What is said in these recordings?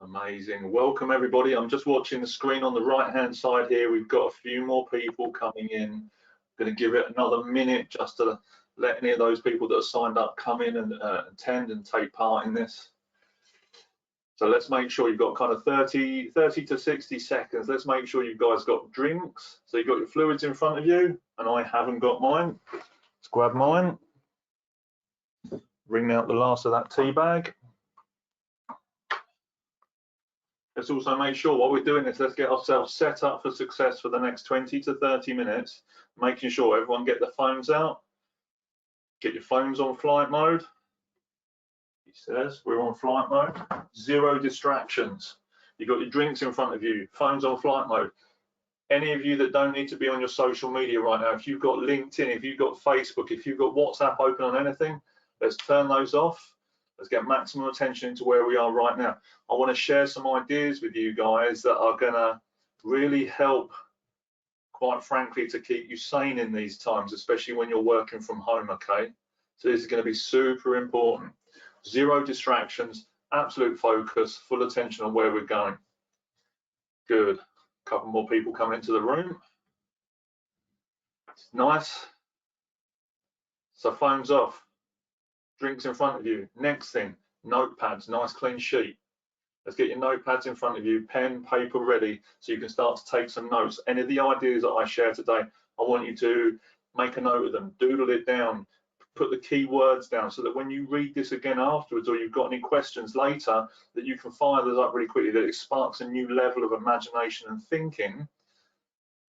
Amazing. Welcome everybody. I'm just watching the screen on the right hand side here. We've got a few more people coming in. I'm going to give it another minute just to let any of those people that are signed up come in and attend and take part in this. So let's make sure you've got kind of 30 to 60 seconds. Let's make sure you guys got drinks. So you've got your fluids in front of you, and I haven't got mine. Let's grab mine. Wring out the last of that tea bag. Let's also make sure while we're doing this, let's get ourselves set up for success for the next 20 to 30 minutes, making sure everyone get the phones out. Get your phones on flight mode. He says we're on flight mode. 0 distractions. You've got your drinks in front of you, phones on flight mode. Any of you that don't need to be on your social media right now, if you've got LinkedIn, if you've got Facebook, if you've got WhatsApp open on anything, let's turn those off. Let's get maximum attention into where we are right now. I want to share some ideas with you guys that are going to really help, quite frankly, to keep you sane in these times, especially when you're working from home, okay? So this is going to be super important. 0 distractions, absolute focus, full attention on where we're going. Good. A couple more people come into the room. Nice. So phones off. Drinks in front of you. Next thing, notepads, nice clean sheet. Let's get your notepads in front of you, pen, paper ready, so you can start to take some notes. Any of the ideas that I share today, I want you to make a note of them, doodle it down, put the key words down, so that when you read this again afterwards, or you've got any questions later, that you can fire those up really quickly, that it sparks a new level of imagination and thinking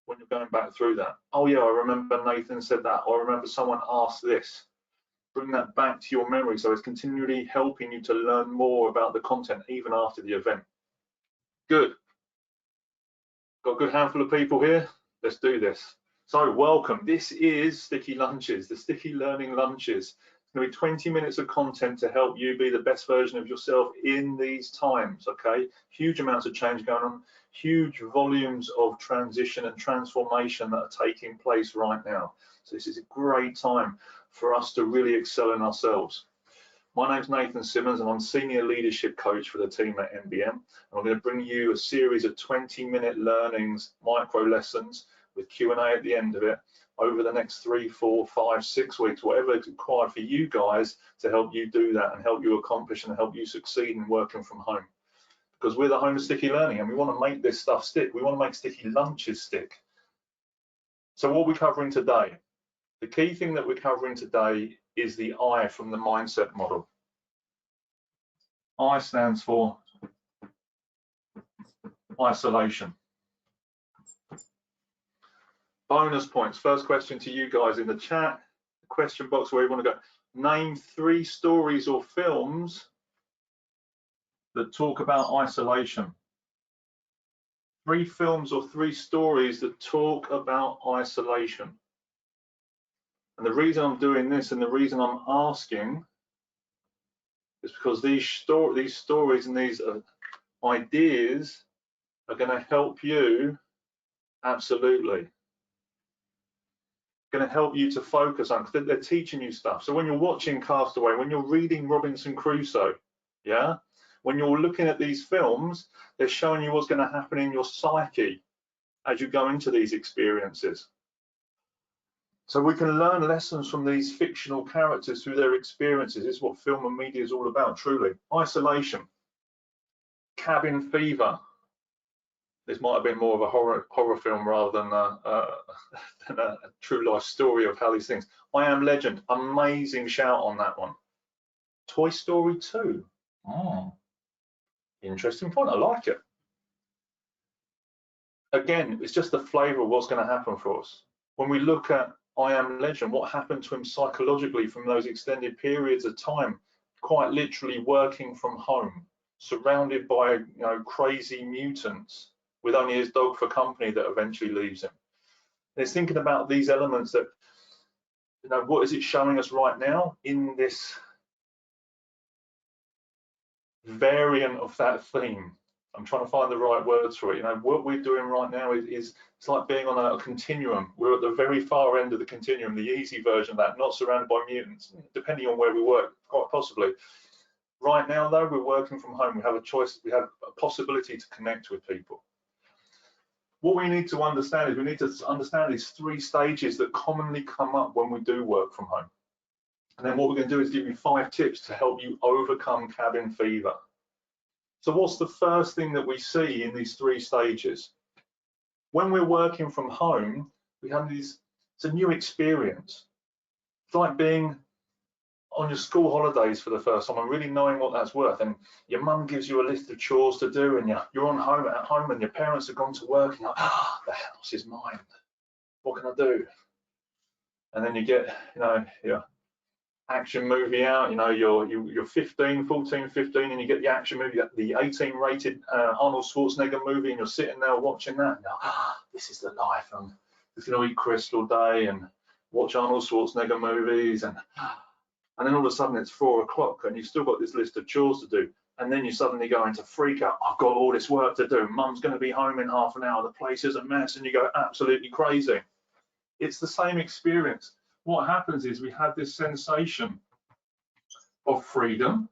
when you're going back through that. Oh yeah, I remember Nathan said that, or I remember someone asked this. Bring that back to your memory, so it's continually helping you to learn more about the content even after the event. Good. Got a good handful of people here. Let's do this. So welcome. This is Sticky Lunches, the Sticky Learning Lunches. It's going to be 20 minutes of content to help you be the best version of yourself in these times, okay? Huge amounts of change going on, huge volumes of transition and transformation that are taking place right now. So this is a great time for us to really excel in ourselves. My name's Nathan Simmons and I'm Senior Leadership Coach for the team at MBM. And I'm going to bring you a series of 20-minute learnings, micro lessons with Q&A at the end of it over the next 3, 4, 5, 6 weeks, whatever is required for you guys to help you do that and help you accomplish and help you succeed in working from home. Because we're the home of sticky learning and we want to make this stuff stick. We want to make sticky lunches stick. So what are we covering today? The key thing that we're covering today is the I from the mindset model. I stands for isolation. Bonus points. First question to you guys in the chat, the question box where you want to go. Name 3 stories or films that talk about isolation. 3 films or 3 stories that talk about isolation. And the reason I'm doing this and the reason I'm asking is because these stories and these ideas are going to help you, absolutely. Going to help you to focus on, because they're teaching you stuff. So when you're watching Castaway, when you're reading Robinson Crusoe, yeah, when you're looking at these films, they're showing you what's going to happen in your psyche as you go into these experiences. So we can learn lessons from these fictional characters through their experiences. This is what film and media is all about, truly. Isolation, cabin fever. This might have been more of a horror film rather than a true life story of how these things. I Am Legend, amazing shout on that one. Toy Story 2. Interesting point, I like it. Again, it's just the flavour of what's going to happen for us. When we look at I Am Legend, what happened to him psychologically from those extended periods of time, quite literally working from home, surrounded by crazy mutants, with only his dog for company that eventually leaves him. And it's thinking about these elements that, what is it showing us right now in this variant of that theme? I'm trying to find the right words for it. What we're doing right now is it's like being on a continuum. We're at the very far end of the continuum, the easy version of that, not surrounded by mutants, depending on where we work, quite possibly. Right now, though, we're working from home. We have a choice. We have a possibility to connect with people. What we need to understand is we need to understand these 3 stages that commonly come up when we do work from home. And then what we're going to do is give you 5 tips to help you overcome cabin fever. So what's the first thing that we see in these 3 stages? When we're working from home, we have it's a new experience. It's like being on your school holidays for the first time and really knowing what that's worth. And your mum gives you a list of chores to do, and you're at home and your parents have gone to work, and you're like, the house is mine. What can I do? And then you get, your action movie out, you're 15, 14, 15, and you get the action movie, the 18 rated Arnold Schwarzenegger movie, and you're sitting there watching that, and you're like, this is the life. I'm just going to eat crisps all day and watch Arnold Schwarzenegger movies, and then all of a sudden it's 4 o'clock and you've still got this list of chores to do, and then you suddenly go into freak out. I've got all this work to do. Mum's going to be home in half an hour. The place is a mess, and you go absolutely crazy. It's the same experience. What happens is we have this sensation of freedom,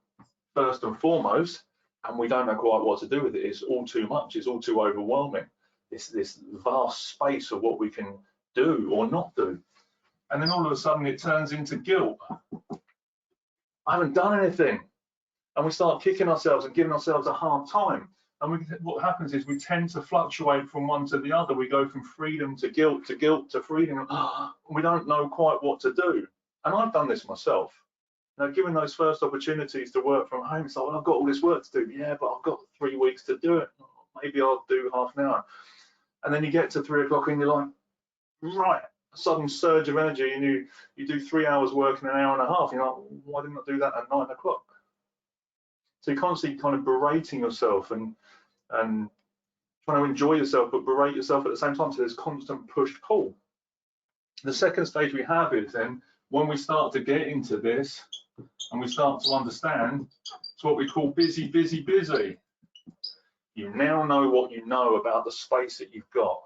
first and foremost, and we don't know quite what to do with it. It's all too much. It's all too overwhelming. It's this vast space of what we can do or not do. And then all of a sudden it turns into guilt. I haven't done anything. And we start kicking ourselves and giving ourselves a hard time. And what happens is we tend to fluctuate from one to the other. We go from freedom to guilt to freedom. We don't know quite what to do. And I've done this myself. Given those first opportunities to work from home, it's like, well, I've got all this work to do. Yeah, but I've got 3 weeks to do it. Maybe I'll do half an hour. And then you get to 3 o'clock and you're like, right, a sudden surge of energy, and you do 3 hours work in an hour and a half. You're like, why didn't I do that at 9 o'clock? So you're constantly kind of berating yourself and trying to enjoy yourself, but berate yourself at the same time. So there's constant push-pull. The second stage we have is then when we start to get into this and we start to understand, it's what we call busy, busy, busy. You now know what you know about the space that you've got.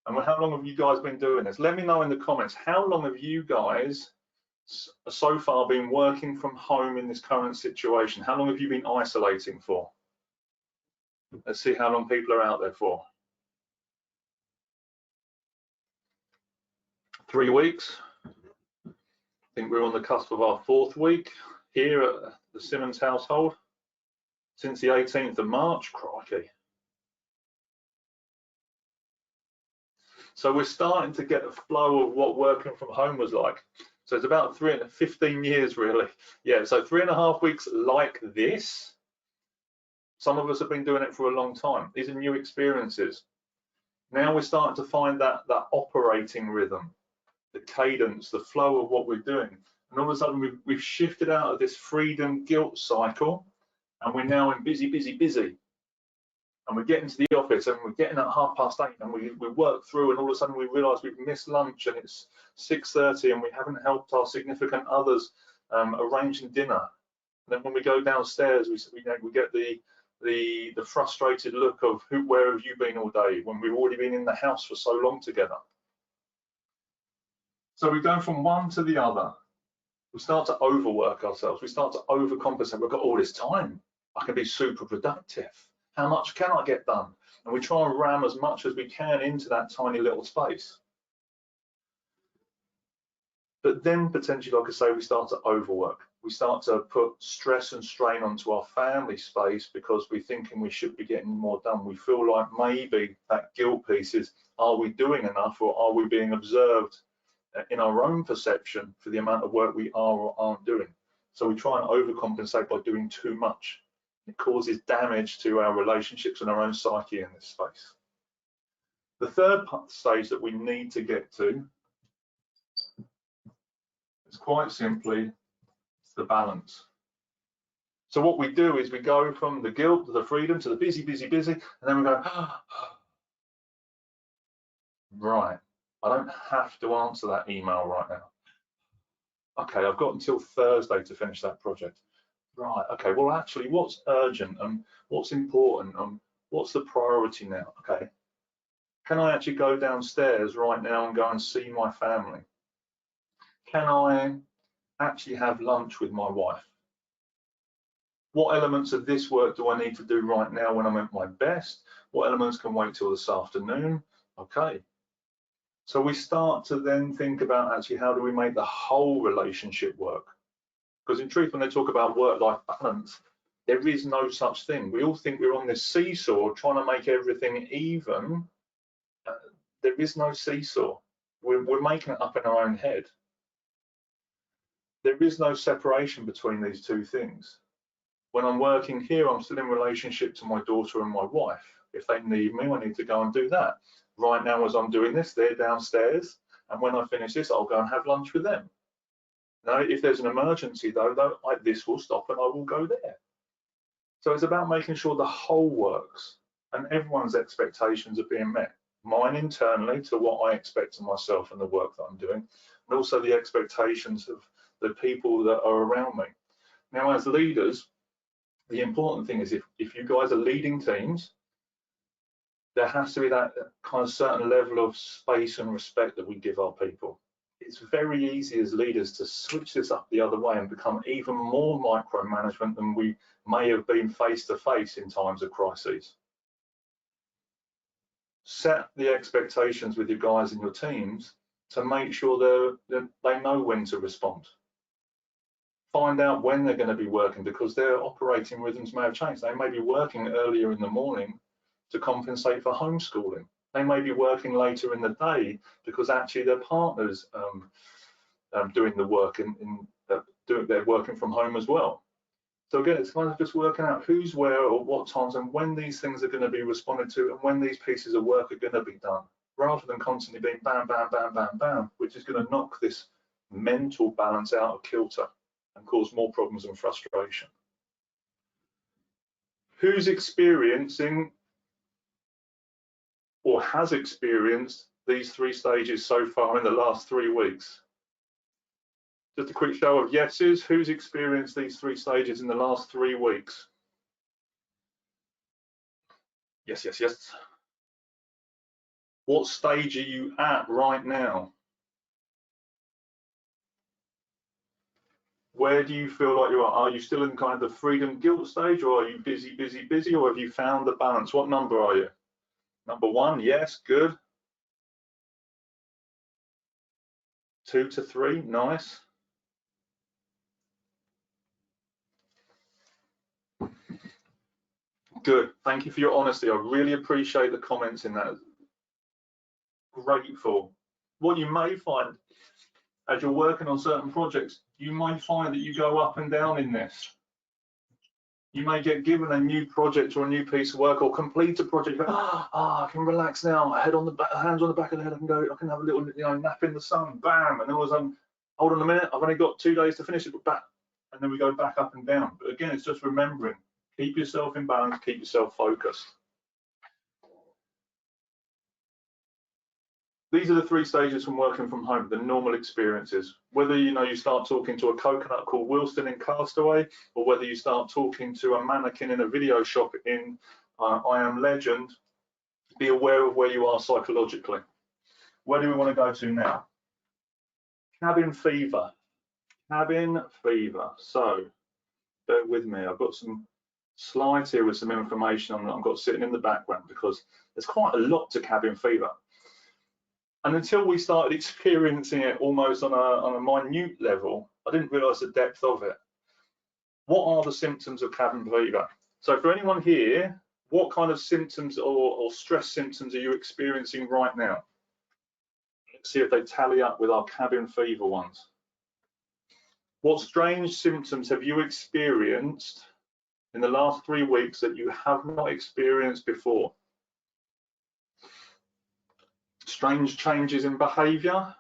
And how long have you guys been doing this? Let me know in the comments, how long have you guys so far been working from home in this current situation? How long have you been isolating for? Let's see how long people are out there for. 3 weeks. I think we're on the cusp of our 4th week here at the Simmons household since the 18th of March. Crikey. So we're starting to get a flow of what working from home was like. So it's about 15 years really. Yeah, so 3.5 weeks like this. Some of us have been doing it for a long time. These are new experiences. Now we're starting to find that operating rhythm, the cadence, the flow of what we're doing. And all of a sudden we've shifted out of this freedom guilt cycle, and we're now in busy, busy, busy. And we're getting to the office and we're getting at 8:30 and we work through, and all of a sudden we realise we've missed lunch and it's 6:30 and we haven't helped our significant others arranging dinner. And then when we go downstairs, we get the frustrated look of where have you been all day, when we've already been in the house for so long together. So we go from one to the other. We start to overwork ourselves. We start to overcompensate. We've got all this time. I can be super productive. How much can I get done? And we try and ram as much as we can into that tiny little space. But then potentially, like I say, we start to overwork. We start to put stress and strain onto our family space because we're thinking we should be getting more done. We feel like maybe that guilt piece is, are we doing enough, or are we being observed in our own perception for the amount of work we are or aren't doing? So we try and overcompensate by doing too much. It causes damage to our relationships and our own psyche in this space. The third stage that we need to get to is quite simply the balance. So what we do is we go from the guilt to the freedom to the busy, busy, busy, and then we go, right, I don't have to answer that email right now. Okay, I've got until Thursday to finish that project. Right, okay, well actually what's urgent and what's important and what's the priority now? Okay, can I actually go downstairs right now and go and see my family? Can I actually have lunch with my wife? What elements of this work do I need to do right now when I'm at my best? What elements can wait till this afternoon? Okay. So we start to then think about actually how do we make the whole relationship work? Because in truth, when they talk about work-life balance, there is no such thing. We all think we're on this seesaw trying to make everything even. There is no seesaw. We're making it up in our own head. There is no separation between these two things. When I'm working here, I'm still in relationship to my daughter and my wife. If they need me, I need to go and do that. Right now, as I'm doing this, they're downstairs. And when I finish this, I'll go and have lunch with them. Now, if there's an emergency, though, this will stop and I will go there. So it's about making sure the whole works and everyone's expectations are being met. Mine internally to what I expect of myself and the work that I'm doing, and also the expectations of the people that are around me. Now, as leaders, the important thing is if you guys are leading teams, there has to be that kind of certain level of space and respect that we give our people. It's very easy as leaders to switch this up the other way and become even more micromanagement than we may have been face to face in times of crises. Set the expectations with your guys and your teams to make sure they know when to respond. Find out when they're going to be working, because their operating rhythms may have changed. They may be working earlier in the morning to compensate for homeschooling. They may be working later in the day because actually their partner's doing the work they're working from home as well. So again, it's kind of just working out who's where or what times and when these things are going to be responded to and when these pieces of work are going to be done, rather than constantly being bam, bam, bam, bam, bam, which is going to knock this mental balance out of kilter and cause more problems and frustration. Who's experiencing or has experienced these three stages so far in the last 3 weeks? Just a quick show of yeses. Who's experienced these 3 stages in the last 3 weeks? Yes, yes, yes. What stage are you at right now? Where do you feel like you are? Are you still in kind of the freedom guilt stage, or are you busy, busy, busy, or have you found the balance? What number are you? Number 1, yes, good. 2 to 3, nice. Good, thank you for your honesty. I really appreciate the comments in that. Grateful. What you may find as you're working on certain projects, you may find that you go up and down in this. You may get given a new project or a new piece of work or complete a project. I can relax now. Hands on the back of the head. I can have a little nap in the sun. Bam! And then all of a sudden, hold on a minute. I've only got 2 days to finish it. But back, and then we go back up and down. But again, it's just remembering. Keep yourself in balance. Keep yourself focused. These are the 3 stages from working from home, the normal experiences. Whether you start talking to a coconut called Wilson in Castaway, or whether you start talking to a mannequin in a video shop in I Am Legend, be aware of where you are psychologically. Where do we want to go to now? Cabin fever. Cabin fever. So, bear with me. I've got some slides here with some information on that I've got sitting in the background, because there's quite a lot to cabin fever. And until we started experiencing it almost on a minute level, I didn't realise the depth of it. What are the symptoms of cabin fever? So for anyone here, what kind of symptoms or stress symptoms are you experiencing right now? Let's see if they tally up with our cabin fever ones. What strange symptoms have you experienced in the last 3 weeks that you have not experienced before? Strange changes in behaviour?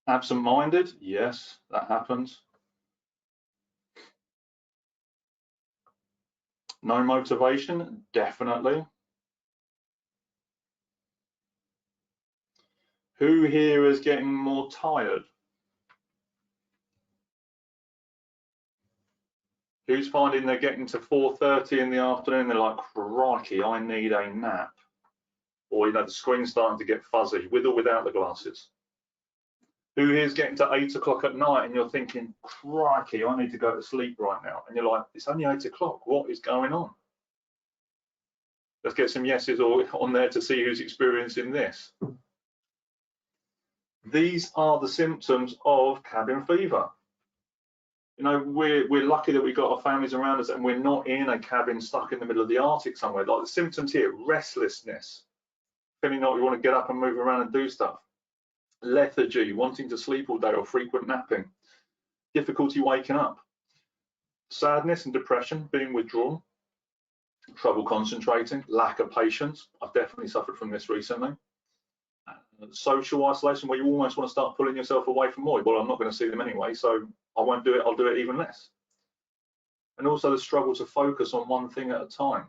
Absent-minded? Yes, that happens. No motivation? Definitely. Who here is getting more tired? Who's finding they're getting to 4:30 in the afternoon, they're like, crikey, I need a nap? or you know, the screen's starting to get fuzzy, with or without the glasses? Who here's getting to 8 o'clock at night and you're thinking, crikey, I need to go to sleep right now? And you're like, it's only 8 o'clock, what is going on? Let's get some yeses on there to see who's experiencing this. These are the symptoms of cabin fever. You know, we're lucky that we've got our families around us and we're not in a cabin stuck in the middle of the Arctic somewhere. Like the symptoms here: restlessness, feeling like you want to get up and move around and do stuff; lethargy, wanting to sleep all day or frequent napping; difficulty waking up; sadness and depression, being withdrawn; trouble concentrating; lack of patience. I've definitely suffered from this recently. Social isolation, where you almost want to start pulling yourself away from more. Well, I'm not going to see them anyway, so I won't do it. I'll do it even less. And also the struggle to focus on one thing at a time.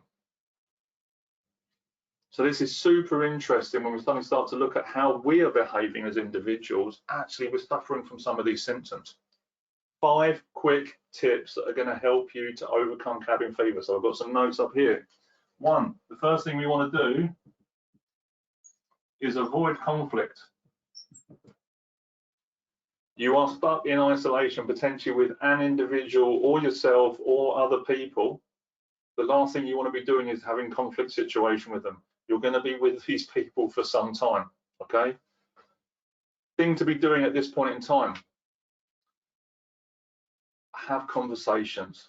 So this is super interesting when we suddenly start to look at how we are behaving as individuals. Actually, we're suffering from some of these symptoms. 5 quick tips that are going to help you to overcome cabin fever. So I've got some notes up here. 1, the first thing we want to do is avoid conflict. You are stuck in isolation, potentially with an individual or yourself or other people. The last thing you want to be doing is having conflict situation with them. You're going to be with these people for some time, okay? Thing to be doing at this point in time: have conversations.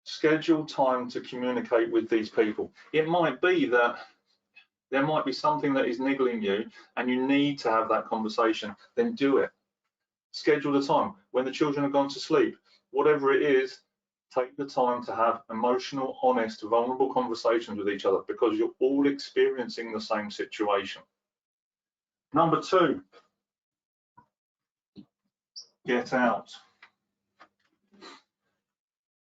Schedule time to communicate with these people. It might be that there might be something that is niggling you and you need to have that conversation, then do it. Schedule the time. When the children have gone to sleep, whatever it is, take the time to have emotional, honest, vulnerable conversations with each other, because you're all experiencing the same situation. Number 2, get out.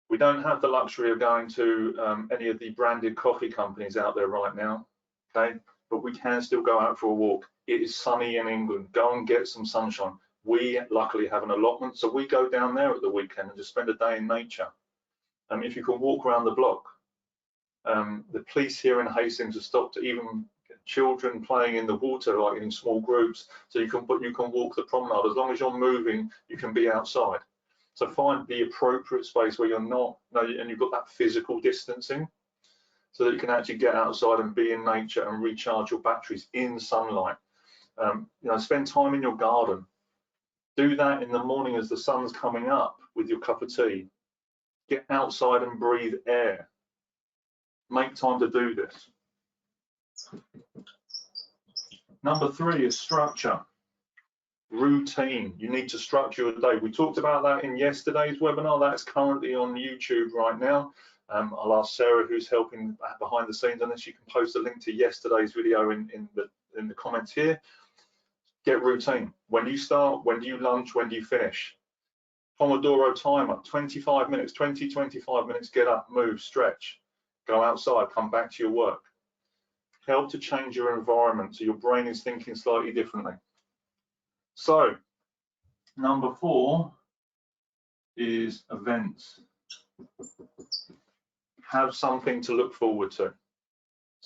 We don't have the luxury of going to any of the branded coffee companies out there right now, okay? But we can still go out for a walk. It is sunny in England. Go and get some sunshine. We luckily have an allotment, so we go down there at the weekend and just spend a day in nature. If you can walk around the block. The police here in Hastings have stopped even children playing in the water, like in small groups, so you can walk the promenade. As long as you're moving, you can be outside. So find the appropriate space where you're not, and you've got that physical distancing, so that you can actually get outside and be in nature and recharge your batteries in sunlight. You know, spend time in your garden. Do that in the morning as the sun's coming up with your cup of tea. Get outside and breathe air. Make time to do this. Number 3 is structure. Routine. You need to structure your day. We talked about that in yesterday's webinar. That's currently on YouTube right now. I'll ask Sarah, who's helping behind the scenes on this. You can post a link to yesterday's video in the comments here. Get routine. When you start, when do you lunch, when do you finish? Pomodoro timer, 25 minutes, 25 minutes, get up, move, stretch, go outside, come back to your work. Help to change your environment so your brain is thinking slightly differently. So, number 4 is events. Have something to look forward to.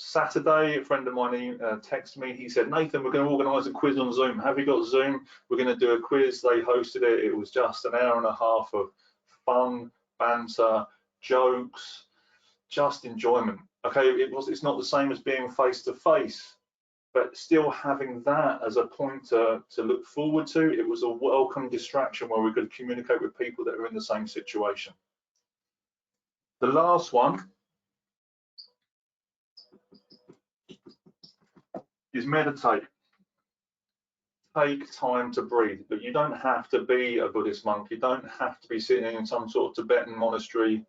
Saturday, a friend of mine texted me. He said, Nathan, we're going to organise a quiz on Zoom. Have you got Zoom? We're going to do a quiz. They hosted it. It was just an hour and a half of fun, banter, jokes, just enjoyment. Okay, it's not the same as being face to face, but still having that as a point to look forward to. It was a welcome distraction where we could communicate with people that are in the same situation. The last one is meditate. Take time to breathe. But you don't have to be a Buddhist monk. You don't have to be sitting in some sort of Tibetan monastery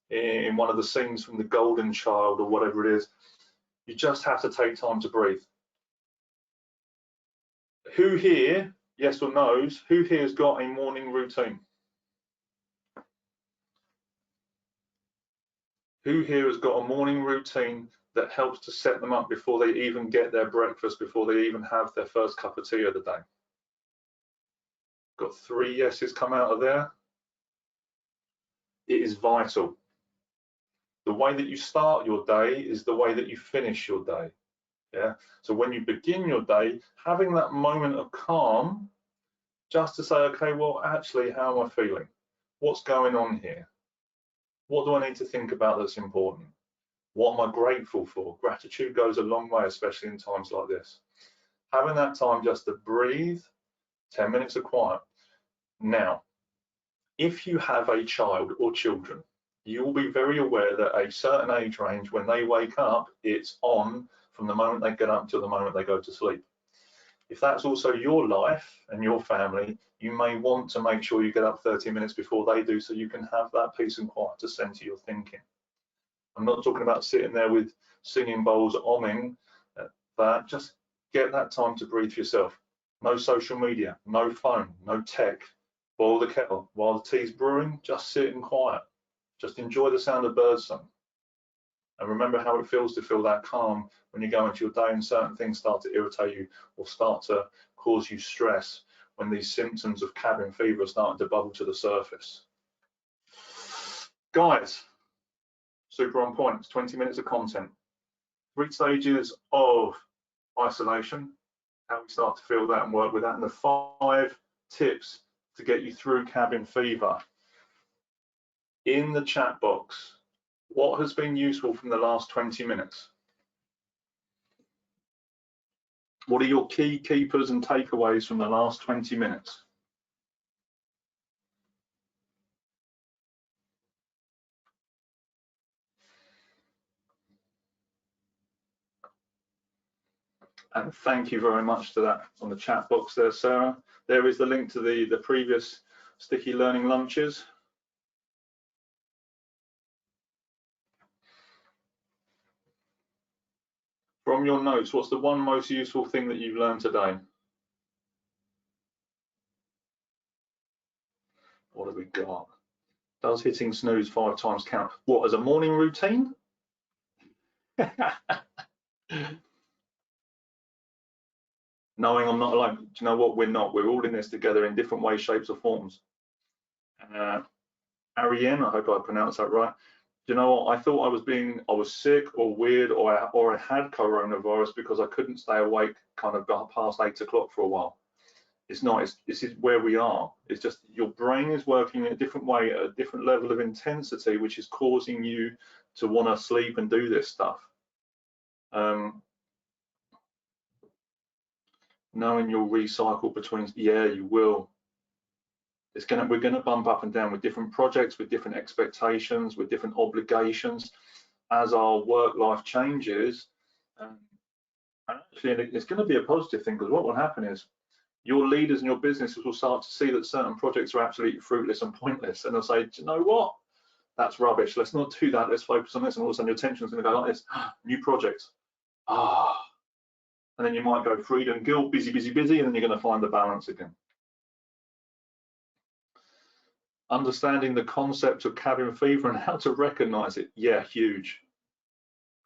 in one of the scenes from the Golden Child or whatever it is. You just have to take time to breathe. Who here, yes or no's, who here has got a morning routine? Who here has got a morning routine that helps to set them up before they even get their breakfast, before they even have their first cup of tea of the day? Got 3 yeses come out of there. It is vital. The way that you start your day is the way that you finish your day. Yeah. So when you begin your day, having that moment of calm, just to say, okay, well, actually, how am I feeling? What's going on here? What do I need to think about that's important? What am I grateful for? Gratitude goes a long way, especially in times like this. Having that time just to breathe, 10 minutes of quiet. Now, if you have a child or children, you will be very aware that a certain age range, when they wake up, it's on from the moment they get up till the moment they go to sleep. If that's also your life and your family, you may want to make sure you get up 30 minutes before they do, so you can have that peace and quiet to center your thinking. I'm not talking about sitting there with singing bowls, omming, but just get that time to breathe for yourself. No social media, no phone, no tech. Boil the kettle. While the tea's brewing, just sit in quiet. Just enjoy the sound of birds song. And remember how it feels to feel that calm when you go into your day and certain things start to irritate you or start to cause you stress, when these symptoms of cabin fever are starting to bubble to the surface. Guys, super on point. It's 20 minutes of content. 3 stages of isolation, how we start to feel that and work with that, and the 5 tips to get you through cabin fever. In the chat box, what has been useful from the last 20 minutes? What are your key keepers and takeaways from the last 20 minutes? And thank you very much to that on the chat box there, Sarah. There is the link to the previous sticky learning lunches. From your notes, what's the one most useful thing that you've learned today? What have we got? Does hitting snooze 5 times count? What, as a morning routine? Knowing I'm not alone. Do you know what? We're not. We're all in this together in different ways, shapes, or forms. Ariane, I hope I pronounced that right. Do you know what? I thought I was sick or weird, or I had coronavirus because I couldn't stay awake kind of past 8 o'clock for a while. It's not. This is where we are. It's just your brain is working in a different way at a different level of intensity, which is causing you to want to sleep and do this stuff. Knowing you'll recycle between, yeah, you will. We're gonna bump up and down with different projects, with different expectations, with different obligations as our work life changes. Actually, it's going to be a positive thing, because what will happen is your leaders and your businesses will start to see that certain projects are absolutely fruitless and pointless, and they'll say, do you know what? That's rubbish. Let's not do that. Let's focus on this. And all of a sudden, your attention's going to go like this. New projects. And then you might go freedom, guilt, busy, busy, busy, and then you're going to find the balance again. Understanding the concept of cabin fever and how to recognize it. Yeah, huge.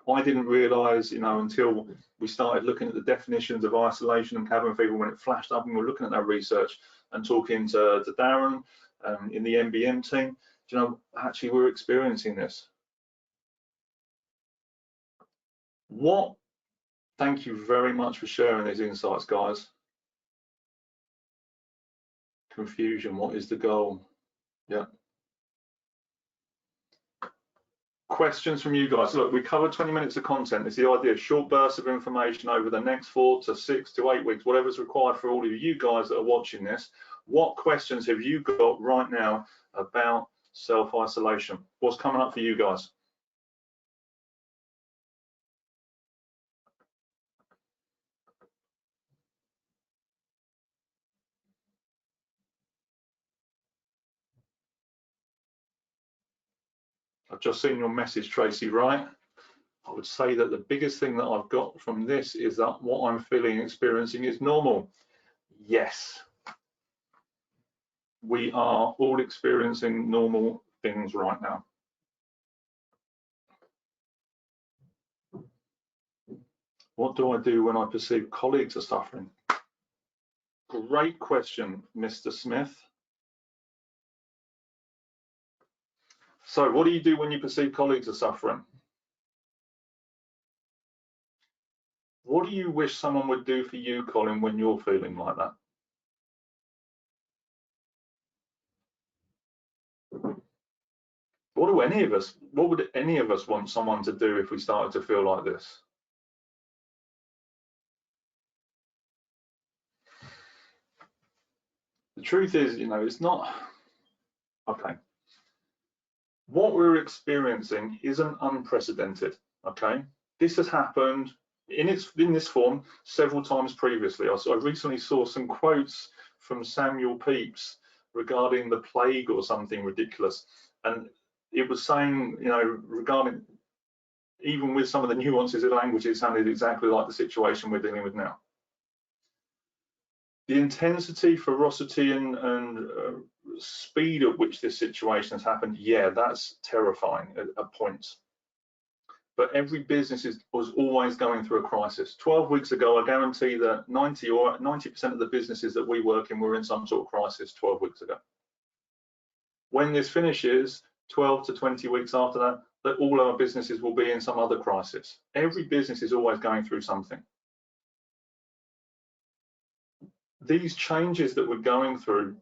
I didn't realize, until we started looking at the definitions of isolation and cabin fever, when it flashed up and we were looking at that research and talking to Darren in the MBM team. Actually, we're experiencing this. Thank you very much for sharing these insights, guys. Confusion, what is the goal? Yeah. Questions from you guys. Look, we covered 20 minutes of content. It's the idea of short bursts of information over the next 4 to 6 to 8 weeks, whatever's required for all of you guys that are watching this. What questions have you got right now about self-isolation? What's coming up for you guys? I've just seen your message, Tracy, right? I would say that the biggest thing that I've got from this is that what I'm feeling and experiencing is normal. Yes. We are all experiencing normal things right now. What do I do when I perceive colleagues are suffering? Great question, Mr. Smith. So what do you do when you perceive colleagues are suffering? What do you wish someone would do for you, Colin, when you're feeling like that? What would any of us want someone to do if we started to feel like this? The truth is, you know, it's not, okay. What we're experiencing isn't unprecedented, okay? This has happened in this form several times previously. I recently saw some quotes from Samuel Pepys regarding the plague or something ridiculous. And it was saying, you know, regarding, even with some of the nuances of language, it sounded exactly like the situation we're dealing with now. The intensity, ferocity, and speed at which this situation has happened, yeah, that's terrifying at points. But every business was always going through a crisis. 12 weeks ago, I guarantee that 90% of the businesses that we work in were in some sort of crisis 12 weeks ago. When this finishes, 12 to 20 weeks after that all our businesses will be in some other crisis. Every business is always going through something. These changes that we're going through,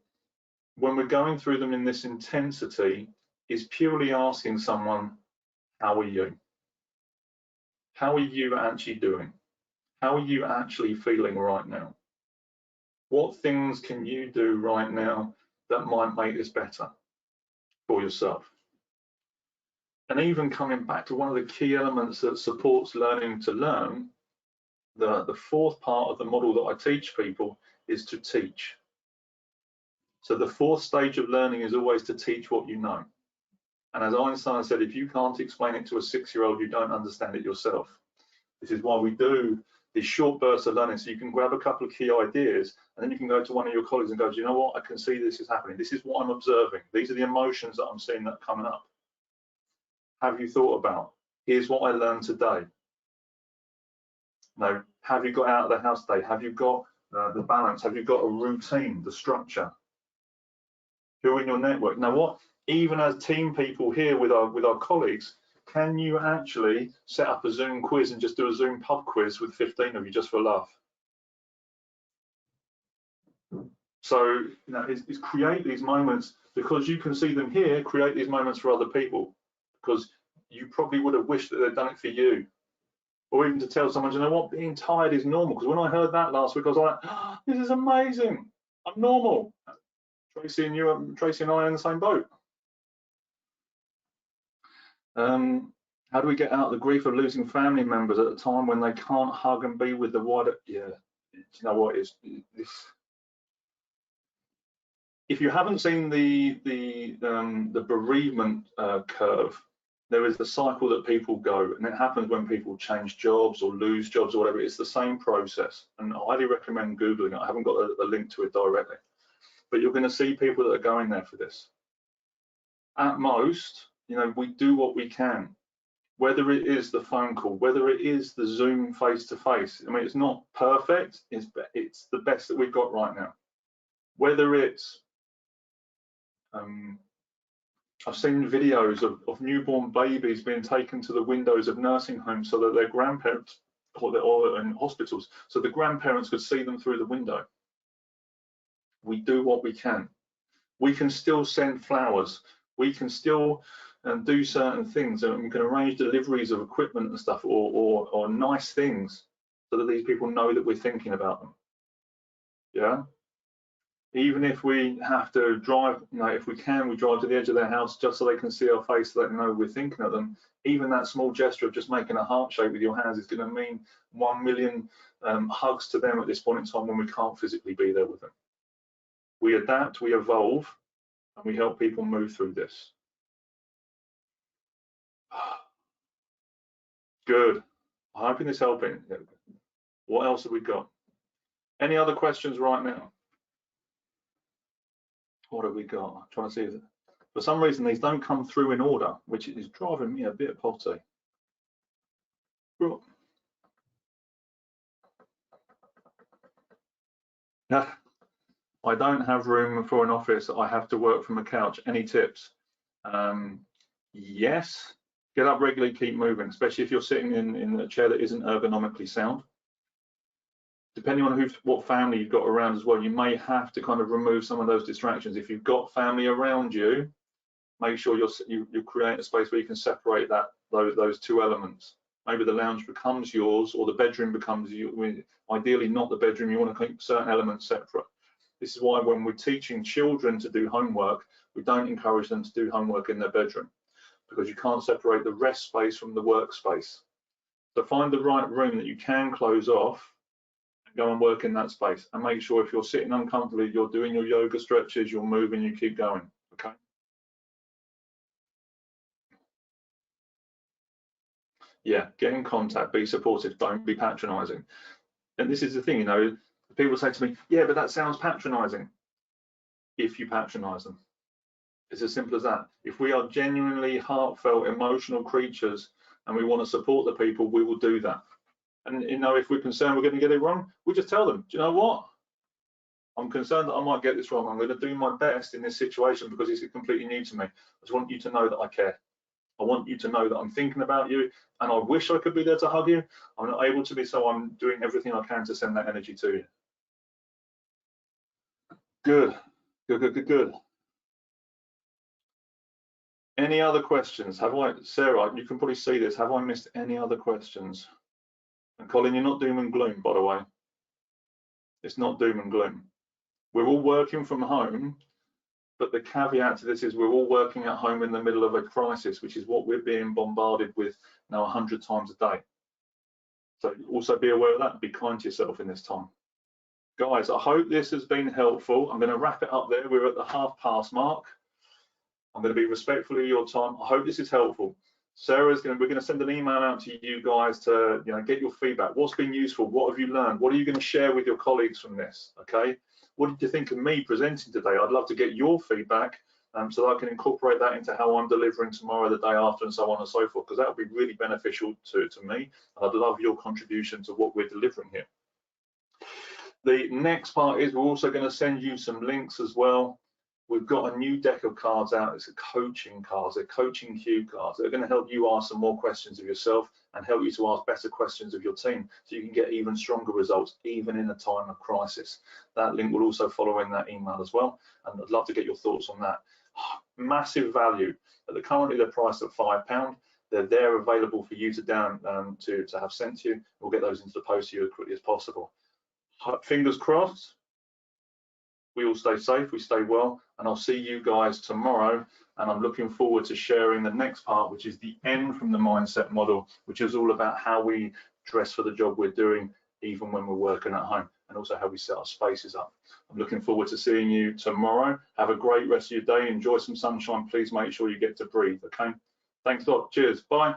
when we're going through them in this intensity, is purely asking someone, how are you? How are you actually doing? How are you actually feeling right now? What things can you do right now that might make this better for yourself? And even coming back to one of the key elements that supports learning to learn, the fourth part of the model that I teach people is to teach. So the fourth stage of learning is always to teach what you know. And as Einstein said, if you can't explain it to a 6-year-old, you don't understand it yourself. This is why we do these short bursts of learning, so you can grab a couple of key ideas and then you can go to one of your colleagues and go, do you know what, I can see this is happening. This is what I'm observing. These are the emotions that I'm seeing that are coming up. Have you thought about? Here's what I learned today. No, have you got out of the house today? Have you got the balance? Have you got a routine, the structure? Who in your network? Now what, even as team people here with our colleagues, can you actually set up a Zoom quiz and just do a Zoom pub quiz with 15 of you just for a laugh? So, you know, it's create these moments, because you can see them here, create these moments for other people, because you probably would have wished that they'd done it for you. Or even to tell someone, you know what, being tired is normal. Because when I heard that last week, I was like, oh, this is amazing. I'm normal. Tracy and I are in the same boat. How do we get out of the grief of losing family members at a time when they can't hug and be with the wider? Yeah, you know what is this? If you haven't seen the bereavement curve, there is the cycle that people go, and it happens when people change jobs or lose jobs or whatever. It's the same process, and I highly recommend Googling it. I haven't got a link to it directly, but you're going to see people that are going there for this. At most, you know, we do what we can, whether it is the phone call, whether it is the Zoom face-to-face. I mean, it's not perfect, it's the best that we've got right now. Whether it's I've seen videos of newborn babies being taken to the windows of nursing homes so that their grandparents, or in hospitals, so the grandparents could see them through the window. We do what we can. We can still send flowers. We can still do certain things, and we can arrange deliveries of equipment and stuff, or nice things, so that these people know that we're thinking about them. Yeah. Even if we have to drive, you know, if we can, we drive to the edge of their house just so they can see our face, so they know we're thinking of them. Even that small gesture of just making a heart shape with your hands is going to mean 1 million hugs to them at this point in time when we can't physically be there with them. We adapt, we evolve, and we help people move through this. Good. I'm hoping it's helping. What else have we got? Any other questions right now? What have we got? I'm trying to see if, for some reason, these don't come through in order, which is driving me a bit potty. I don't have room for an office. I have to work from a couch. Any tips? Yes. Get up regularly, keep moving, especially if you're sitting in a chair that isn't ergonomically sound. Depending on what family you've got around as well, you may have to kind of remove some of those distractions. If you've got family around you, make sure you create a space where you can separate those two elements. Maybe the lounge becomes yours, or the bedroom becomes you. Ideally, not the bedroom. You want to keep certain elements separate. This is why when we're teaching children to do homework, we don't encourage them to do homework in their bedroom, because you can't separate the rest space from the workspace. So find the right room that you can close off and go and work in that space. And make sure if you're sitting uncomfortably, you're doing your yoga stretches, you're moving, you keep going, okay? Yeah, get in contact, be supportive, don't be patronizing. And this is the thing, you know, people say to me, yeah, but that sounds patronizing. If you patronize them. It's as simple as that. If we are genuinely heartfelt, emotional creatures and we want to support the people, we will do that. And you know, if we're concerned we're going to get it wrong, we just tell them, do you know what? I'm concerned that I might get this wrong. I'm going to do my best in this situation because it's completely new to me. I just want you to know that I care. I want you to know that I'm thinking about you, and I wish I could be there to hug you. I'm not able to be, so I'm doing everything I can to send that energy to you. Good, good, good, good, good. Any other questions? Sarah, you can probably see this. Have I missed any other questions? And Colin, you're not doom and gloom, by the way. It's not doom and gloom. We're all working from home, but the caveat to this is we're all working at home in the middle of a crisis, which is what we're being bombarded with now 100 times a day. So also be aware of that. Be kind to yourself in this time. Guys, I hope this has been helpful. I'm going to wrap it up there. We're at the half-past mark. I'm going to be respectful of your time. I hope this is helpful. We're going to send an email out to you guys to get your feedback. What's been useful? What have you learned? What are you going to share with your colleagues from this? Okay. What did you think of me presenting today? I'd love to get your feedback so that I can incorporate that into how I'm delivering tomorrow, the day after, and so on and so forth, because that would be really beneficial to me. And I'd love your contribution to what we're delivering here. The next part is we're also going to send you some links as well. We've got a new deck of cards out. It's a coaching cards, they're coaching cube cards. They're going to help you ask some more questions of yourself and help you to ask better questions of your team so you can get even stronger results, even in a time of crisis. That link will also follow in that email as well. And I'd love to get your thoughts on that. Massive value. Currently they're priced at £5. They're there available for you to have sent to you. We'll get those into the post to you as quickly as possible. Fingers crossed. We all stay safe, we stay well, and I'll see you guys tomorrow. And I'm looking forward to sharing the next part, which is the end from the mindset model, which is all about how we dress for the job we're doing, even when we're working at home, and also how we set our spaces up. I'm looking forward to seeing you tomorrow. Have a great rest of your day. Enjoy some sunshine. Please make sure you get to breathe, okay? Thanks a lot. Cheers. Bye.